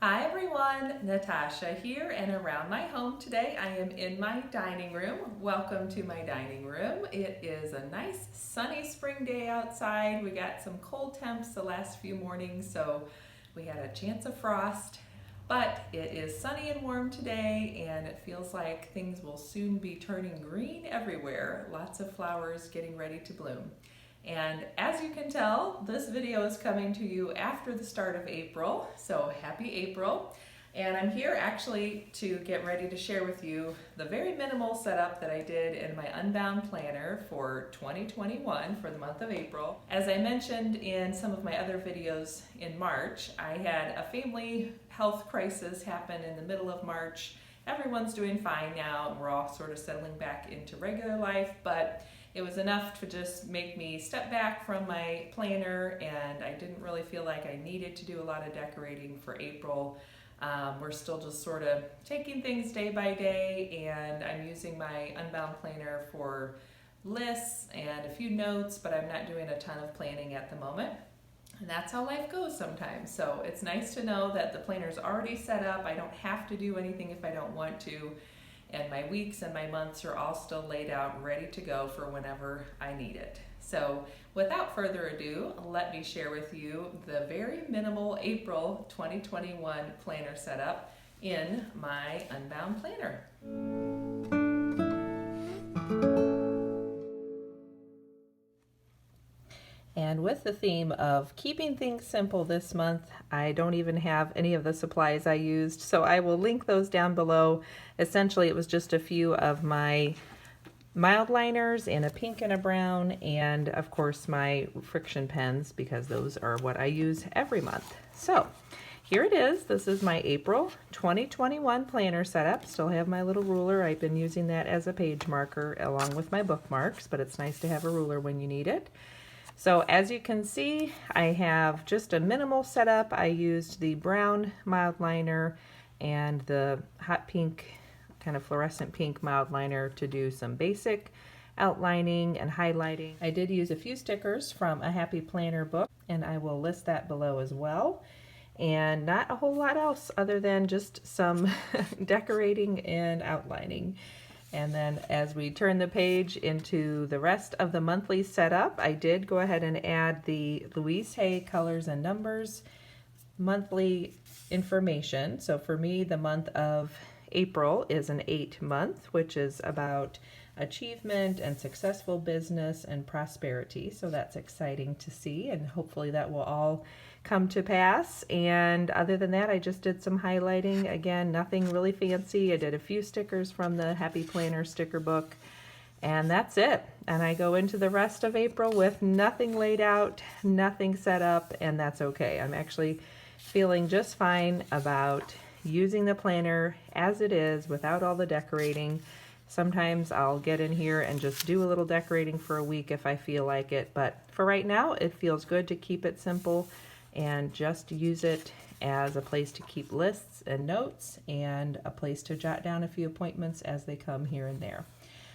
Hi everyone, Natasha here, and around my home today I am in my dining room. Welcome to my dining room. It is a nice sunny spring day outside. We got some cold temps the last few mornings, so we had a chance of frost, but it is sunny and warm today, and it feels like things will soon be turning green everywhere. Lots of flowers getting ready to bloom. And as you can tell, this video is coming to you after the start of April, so happy April. And I'm here actually to get ready to share with you the very minimal setup that I did in my Unbound planner for 2021 for the month of April. As I mentioned in some of my other videos in March, I had a family health crisis happen in the middle of March. Everyone's doing fine now, and we're all sort of settling back into regular life, but it was enough to just make me step back from my planner, and I didn't really feel like I needed to do a lot of decorating for April. We're still just sort of taking things day by day, and I'm using my Unbound planner for lists and a few notes, but I'm not doing a ton of planning at the moment. And that's how life goes sometimes. So it's nice to know that the planner's already set up. I don't have to do anything if I don't want to. And my weeks and my months are all still laid out, ready to go for whenever I need it. So without further ado, let me share with you the very minimal April 2021 planner setup in my Unbound planner. And with the theme of keeping things simple this month, I don't even have any of the supplies I used, so I will link those down below. Essentially, it was just a few of my mild liners and a pink and a brown, and of course my friction pens, because those are what I use every month. So here it is. This is my April 2021 planner setup. Still have my little ruler. I've been using that as a page marker along with my bookmarks, but it's nice to have a ruler when you need it. So as you can see, I have just a minimal setup. I used the brown mild liner and the hot pink, kind of fluorescent pink mild liner to do some basic outlining and highlighting. I did use a few stickers from a Happy Planner book, and I will list that below as well. And not a whole lot else other than just some decorating and outlining. And then as we turn the page into the rest of the monthly setup, I did go ahead and add the Louise Hay Colors and Numbers monthly information. So for me, the month of April is an 8 month, which is about achievement and successful business and prosperity. So that's exciting to see, and hopefully that will all come to pass. And other than that, I just did some highlighting. Again, nothing really fancy. I did a few stickers from the Happy Planner sticker book, and that's it. And I go into the rest of April with nothing laid out, nothing set up, and that's okay. I'm actually feeling just fine about using the planner as it is without all the decorating. Sometimes I'll get in here and just do a little decorating for a week if I feel like it, but for right now it feels good to keep it simple and just use it as a place to keep lists and notes and a place to jot down a few appointments as they come here and there.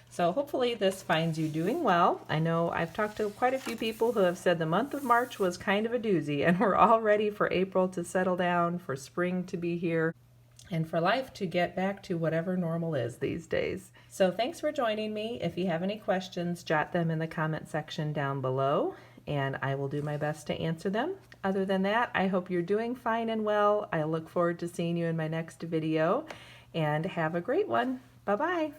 So hopefully this finds you doing well. I know I've talked to quite a few people who have said the month of March was kind of a doozy, and we're all ready for April to settle down, for spring to be here, and for life to get back to whatever normal is these days. So thanks for joining me. If you have any questions, jot them in the comment section down below, and I will do my best to answer them. Other than that, I hope you're doing fine and well. I look forward to seeing you in my next video, and have a great one. Bye-bye.